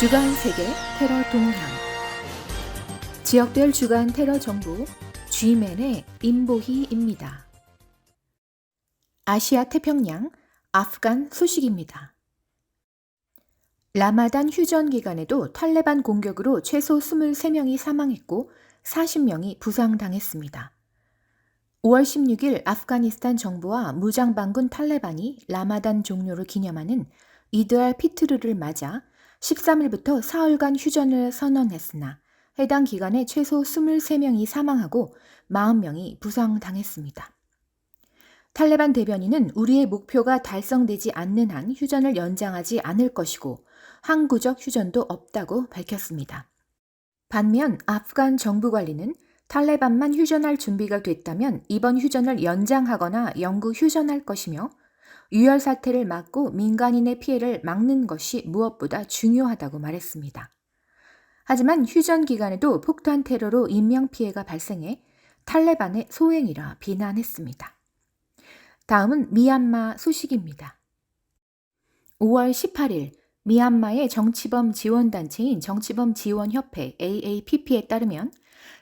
주간 세계 테러 동향. 지역별 주간 테러 정보 G맨의 임보희입니다. 아시아 태평양 아프간 소식입니다. 라마단 휴전 기간에도 탈레반 공격으로 최소 23명이 사망했고 40명이 부상당했습니다. 5월 16일 아프가니스탄 정부와 무장반군 탈레반이 라마단 종료를 기념하는 이드 알 피트르를 맞아 13일부터 사흘간 휴전을 선언했으나 해당 기간에 최소 23명이 사망하고 40명이 부상당했습니다. 탈레반 대변인은 우리의 목표가 달성되지 않는 한 휴전을 연장하지 않을 것이고 항구적 휴전도 없다고 밝혔습니다. 반면 아프간 정부 관리는 탈레반만 휴전할 준비가 됐다면 이번 휴전을 연장하거나 영구 휴전할 것이며 유혈 사태를 막고 민간인의 피해를 막는 것이 무엇보다 중요하다고 말했습니다. 하지만 휴전 기간에도 폭탄 테러로 인명피해가 발생해 탈레반의 소행이라 비난했습니다. 다음은 미얀마 소식입니다. 5월 18일 미얀마의 정치범 지원단체인 정치범지원협회 AAPP에 따르면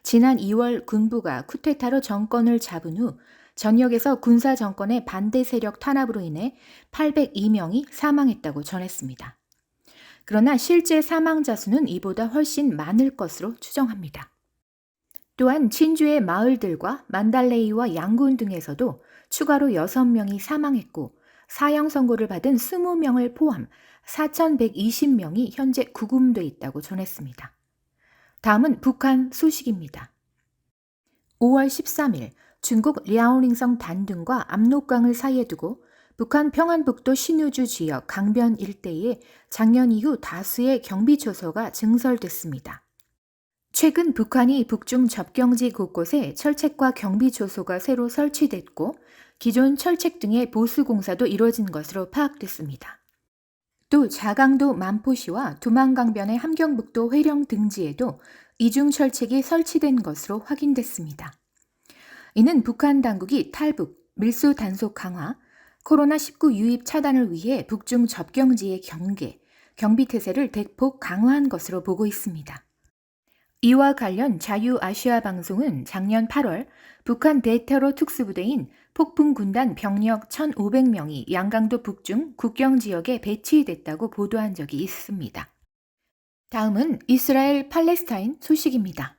지난 2월 군부가 쿠데타로 정권을 잡은 후 전역에서 군사 정권의 반대 세력 탄압으로 인해 802명이 사망했다고 전했습니다. 그러나 실제 사망자 수는 이보다 훨씬 많을 것으로 추정합니다. 또한 친주의 마을들과 만달레이와 양군 등에서도 추가로 6명이 사망했고 사형 선고를 받은 20명을 포함 4,120명이 현재 구금돼 있다고 전했습니다. 다음은 북한 소식입니다. 5월 13일 중국 랴오닝성 단둥과 압록강을 사이에 두고 북한 평안북도 신우주 지역 강변 일대에 작년 이후 다수의 경비초소가 증설됐습니다. 최근 북한이 북중 접경지 곳곳에 철책과 경비초소가 새로 설치됐고 기존 철책 등의 보수 공사도 이루어진 것으로 파악됐습니다. 또 자강도 만포시와 두만강변의 함경북도 회령 등지에도 이중 철책이 설치된 것으로 확인됐습니다. 이는 북한 당국이 탈북, 밀수 단속 강화, 코로나19 유입 차단을 위해 북중 접경지의 경계, 경비태세를 대폭 강화한 것으로 보고 있습니다. 이와 관련 자유아시아 방송은 작년 8월 북한 대테러 특수부대인 폭풍군단 병력 1,500명이 양강도 북중 국경지역에 배치됐다고 보도한 적이 있습니다. 다음은 이스라엘 팔레스타인 소식입니다.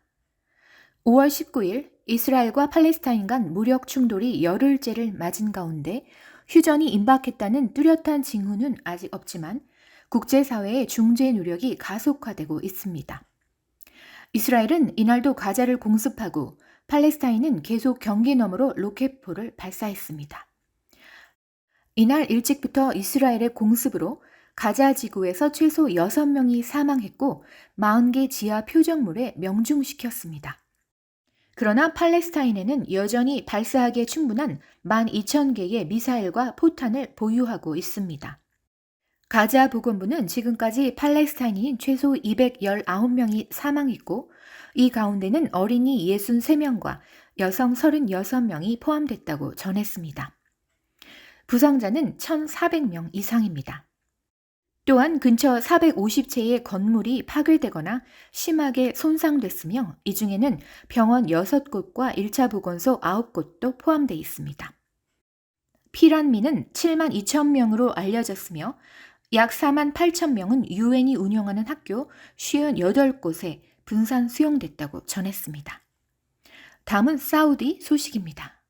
5월 19일 이스라엘과 팔레스타인 간 무력 충돌이 열흘째를 맞은 가운데 휴전이 임박했다는 뚜렷한 징후는 아직 없지만 국제사회의 중재 노력이 가속화되고 있습니다. 이스라엘은 이날도 가자를 공습하고 팔레스타인은 계속 경계 너머로 로켓포를 발사했습니다. 이날 일찍부터 이스라엘의 공습으로 가자 지구에서 최소 6명이 사망했고 40개 지하 표적물에 명중시켰습니다. 그러나 팔레스타인에는 여전히 발사하기에 충분한 12,000개의 미사일과 포탄을 보유하고 있습니다. 가자 보건부는 지금까지 팔레스타인인 최소 219명이 사망했고 이 가운데는 어린이 63명과 여성 36명이 포함됐다고 전했습니다. 부상자는 1,400명 이상입니다. 또한 근처 450채의 건물이 파괴되거나 심하게 손상됐으며 이 중에는 병원 6곳과 1차 보건소 9곳도 포함되어 있습니다. 피란민은 7만 2천 명으로 알려졌으며 약 4만 8천 명은 유엔이 운영하는 학교 58곳에 분산 수용됐다고 전했습니다. 다음은 사우디 소식입니다.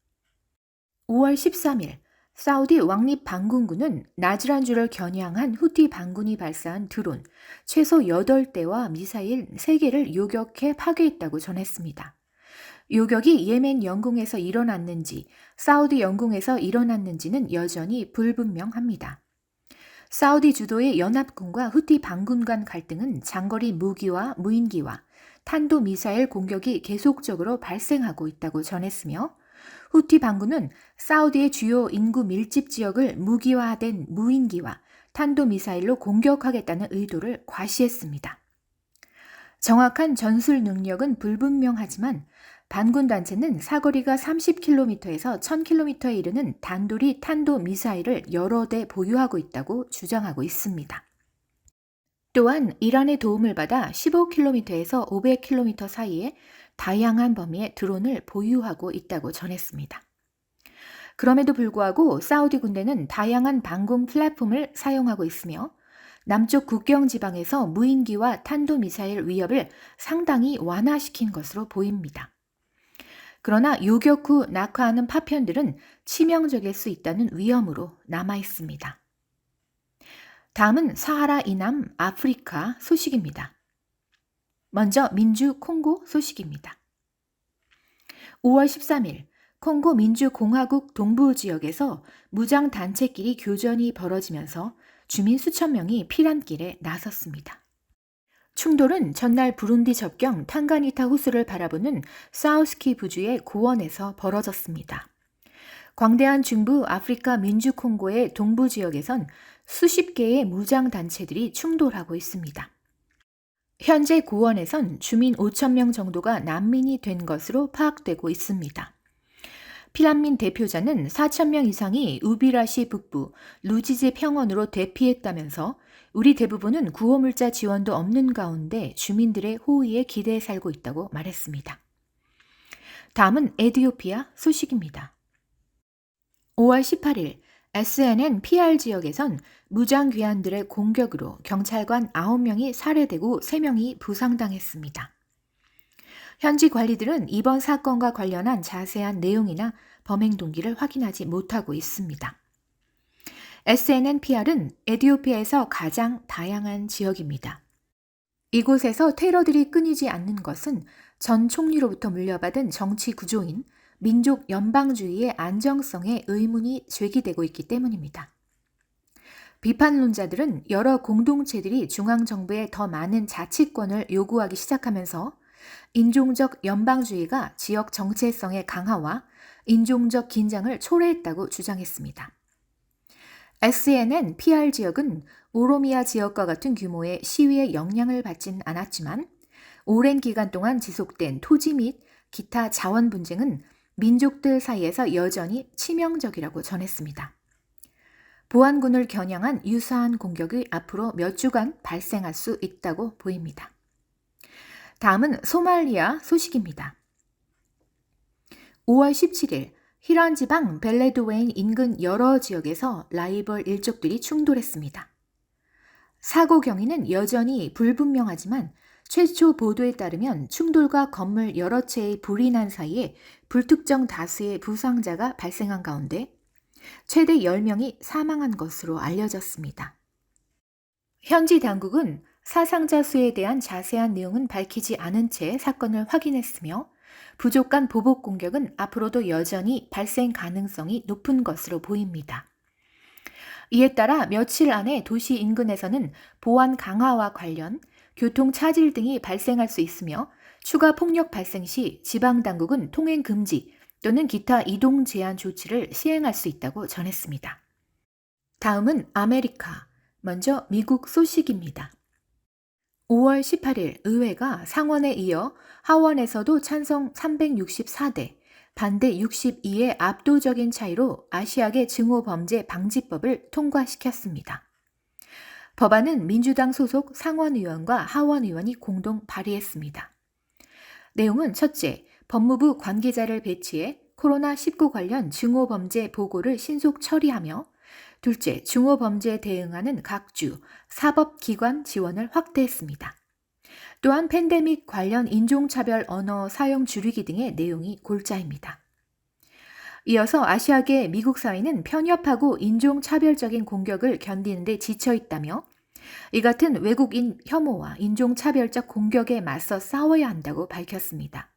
5월 13일 사우디 왕립 반군군은 나즈란주를 겨냥한 후티 반군이 발사한 드론 최소 8대와 미사일 3개를 요격해 파괴했다고 전했습니다. 요격이 예멘 영공에서 일어났는지 사우디 영공에서 일어났는지는 여전히 불분명합니다. 사우디 주도의 연합군과 후티 반군 간 갈등은 장거리 무기와 무인기와 탄도미사일 공격이 계속적으로 발생하고 있다고 전했으며 후티 반군은 사우디의 주요 인구 밀집 지역을 무기화된 무인기와 탄도미사일로 공격하겠다는 의도를 과시했습니다. 정확한 전술 능력은 불분명하지만 반군 단체는 사거리가 30km에서 1000km에 이르는 단도리 탄도미사일을 여러 대 보유하고 있다고 주장하고 있습니다. 또한 이란의 도움을 받아 15km에서 500km 사이에 다양한 범위의 드론을 보유하고 있다고 전했습니다. 그럼에도 불구하고 사우디 군대는 다양한 방공 플랫폼을 사용하고 있으며 남쪽 국경 지방에서 무인기와 탄도미사일 위협을 상당히 완화시킨 것으로 보입니다. 그러나 요격 후 낙하하는 파편들은 치명적일 수 있다는 위험으로 남아 있습니다. 다음은 사하라 이남 아프리카 소식입니다. 먼저 민주 콩고 소식입니다. 5월 13일 콩고 민주공화국 동부 지역에서 무장 단체끼리 교전이 벌어지면서 주민 수천 명이 피난길에 나섰습니다. 충돌은 전날 부룬디 접경 탕가니타 호수를 바라보는 사우스키 부주의 고원에서 벌어졌습니다. 광대한 중부 아프리카 민주콩고의 동부 지역에선 수십 개의 무장 단체들이 충돌하고 있습니다. 현재 고원에선 주민 5천 명 정도가 난민이 된 것으로 파악되고 있습니다. 피난민 대표자는 4천 명 이상이 우비라시 북부 루지제 평원으로 대피했다면서 우리 대부분은 구호물자 지원도 없는 가운데 주민들의 호의에 기대해 살고 있다고 말했습니다. 다음은 에티오피아 소식입니다. 5월 18일 SNN PR 지역에선 무장 괴한들의 공격으로 경찰관 9명이 살해되고 3명이 부상당했습니다. 현지 관리들은 이번 사건과 관련한 자세한 내용이나 범행 동기를 확인하지 못하고 있습니다. SNNPR은 에티오피아에서 가장 다양한 지역입니다. 이곳에서 테러들이 끊이지 않는 것은 전 총리로부터 물려받은 정치 구조인 민족 연방주의의 안정성에 의문이 제기되고 있기 때문입니다. 비판론자들은 여러 공동체들이 중앙정부에 더 많은 자치권을 요구하기 시작하면서 인종적 연방주의가 지역 정체성의 강화와 인종적 긴장을 초래했다고 주장했습니다. SNN PR 지역은 오로미아 지역과 같은 규모의 시위에 영향을 받진 않았지만 오랜 기간 동안 지속된 토지 및 기타 자원 분쟁은 민족들 사이에서 여전히 치명적이라고 전했습니다. 보안군을 겨냥한 유사한 공격이 앞으로 몇 주간 발생할 수 있다고 보입니다. 다음은 소말리아 소식입니다. 5월 17일 히란 지방 벨레도웨인 인근 여러 지역에서 라이벌 일족들이 충돌했습니다. 사고 경위는 여전히 불분명하지만 최초 보도에 따르면 충돌과 건물 여러 채의 불이 난 사이에 불특정 다수의 부상자가 발생한 가운데 최대 10명이 사망한 것으로 알려졌습니다. 현지 당국은 사상자 수에 대한 자세한 내용은 밝히지 않은 채 사건을 확인했으며 부족한 보복 공격은 앞으로도 여전히 발생 가능성이 높은 것으로 보입니다. 이에 따라 며칠 안에 도시 인근에서는 보안 강화와 관련 교통 차질 등이 발생할 수 있으며 추가 폭력 발생 시 지방 당국은 통행 금지 또는 기타 이동 제한 조치를 시행할 수 있다고 전했습니다. 다음은 아메리카, 먼저 미국 소식입니다. 5월 18일 의회가 상원에 이어 하원에서도 찬성 364대, 반대 62의 압도적인 차이로 아시아계 증오범죄 방지법을 통과시켰습니다. 법안은 민주당 소속 상원의원과 하원의원이 공동 발의했습니다. 내용은 첫째, 법무부 관계자를 배치해 코로나19 관련 증오범죄 보고를 신속 처리하며 둘째, 증오범죄에 대응하는 각주, 사법기관 지원을 확대했습니다. 또한 팬데믹 관련 인종차별 언어 사용 줄이기 등의 내용이 골자입니다. 이어서 아시아계 미국 사회는 편협하고 인종차별적인 공격을 견디는 데 지쳐있다며 이 같은 외국인 혐오와 인종차별적 공격에 맞서 싸워야 한다고 밝혔습니다.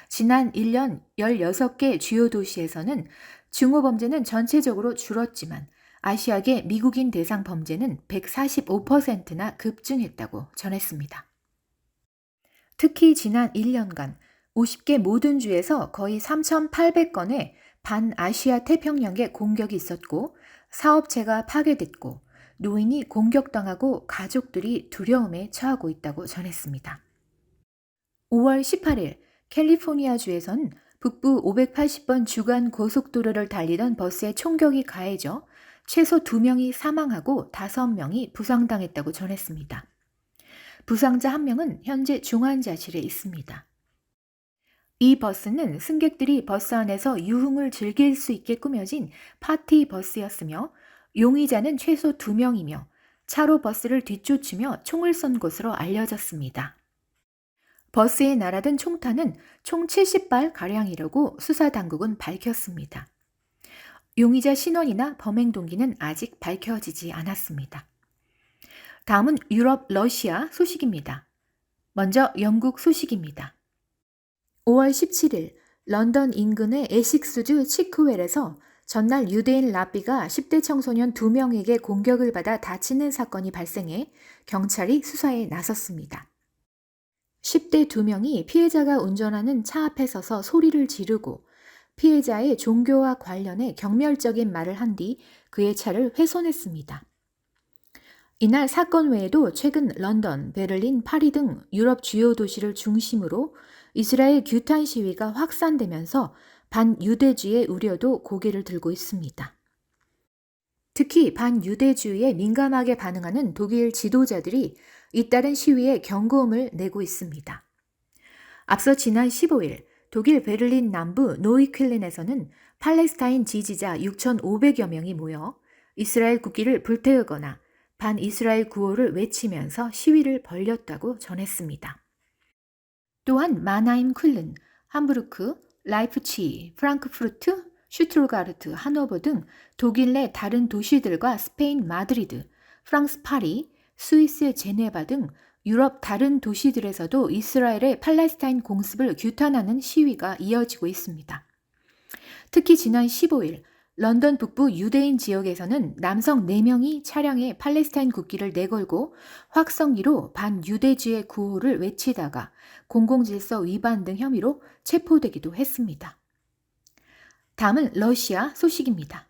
지난 1년 16개 주요 도시에서는 증오범죄는 전체적으로 줄었지만 아시아계 미국인 대상 범죄는 145%나 급증했다고 전했습니다. 특히 지난 1년간 50개 모든 주에서 거의 3,800건의 반아시아 태평양계 공격이 있었고 사업체가 파괴됐고 노인이 공격당하고 가족들이 두려움에 처하고 있다고 전했습니다. 5월 18일 캘리포니아주에선 북부 580번 주간 고속도로를 달리던 버스에 총격이 가해져 최소 2명이 사망하고 5명이 부상당했다고 전했습니다. 부상자 1명은 현재 중환자실에 있습니다. 이 버스는 승객들이 버스 안에서 유흥을 즐길 수 있게 꾸며진 파티 버스였으며 용의자는 최소 2명이며 차로 버스를 뒤쫓으며 총을 쏜 것으로 알려졌습니다. 버스에 날아든 총탄은 총 70발가량이라고 수사당국은 밝혔습니다. 용의자 신원이나 범행 동기는 아직 밝혀지지 않았습니다. 다음은 유럽, 러시아 소식입니다. 먼저 영국 소식입니다. 5월 17일 런던 인근의 에식스주 치크웰에서 전날 유대인 랍비가 10대 청소년 2명에게 공격을 받아 다치는 사건이 발생해 경찰이 수사에 나섰습니다. 10대 2명이 피해자가 운전하는 차 앞에 서서 소리를 지르고 피해자의 종교와 관련해 경멸적인 말을 한 뒤 그의 차를 훼손했습니다. 이날 사건 외에도 최근 런던, 베를린, 파리 등 유럽 주요 도시를 중심으로 이스라엘 규탄 시위가 확산되면서 반유대주의 우려도 고개를 들고 있습니다. 특히 반유대주의에 민감하게 반응하는 독일 지도자들이 잇따른 시위에 경고음을 내고 있습니다. 앞서 지난 15일 독일 베를린 남부 노이퀼렌에서는 팔레스타인 지지자 6,500여 명이 모여 이스라엘 국기를 불태우거나 반이스라엘 구호를 외치면서 시위를 벌였다고 전했습니다. 또한 마나임, 쾰른, 함부르크, 라이프치히, 프랑크푸르트, 슈투트가르트, 하노버 등 독일 내 다른 도시들과 스페인 마드리드, 프랑스 파리, 스위스 제네바 등 유럽 다른 도시들에서도 이스라엘의 팔레스타인 공습을 규탄하는 시위가 이어지고 있습니다. 특히 지난 15일 런던 북부 유대인 지역에서는 남성 4명이 차량에 팔레스타인 국기를 내걸고 확성기로 반유대주의 구호를 외치다가 공공질서 위반 등 혐의로 체포되기도 했습니다. 다음은 러시아 소식입니다.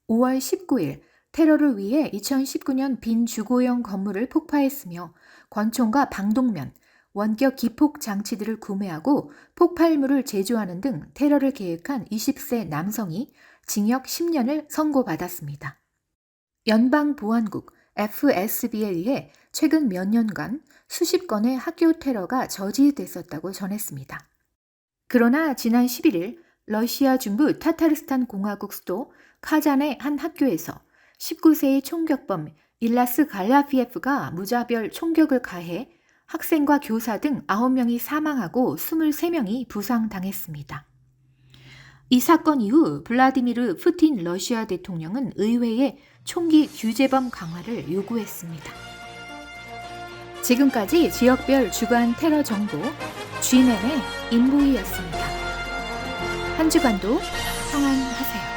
5월 19일 테러를 위해 2019년 빈 주거용 건물을 폭파했으며 권총과 방독면, 원격 기폭 장치들을 구매하고 폭발물을 제조하는 등 테러를 계획한 20세 남성이 징역 10년을 선고받았습니다. 연방보안국 FSB에 의해 최근 몇 년간 수십 건의 학교 테러가 저지됐었다고 전했습니다. 그러나 지난 11일 러시아 중부 타타르스탄 공화국 수도 카잔의 한 학교에서 19세의 총격범 일라스 갈라피에프가 무자별 총격을 가해 학생과 교사 등 9명이 사망하고 23명이 부상당했습니다. 이 사건 이후 블라디미르 푸틴 러시아 대통령은 의회에 총기 규제범 강화를 요구했습니다. 지금까지 지역별 주간 테러 정보 GMM의 임보희였습니다. 한 주간도 평안하세요.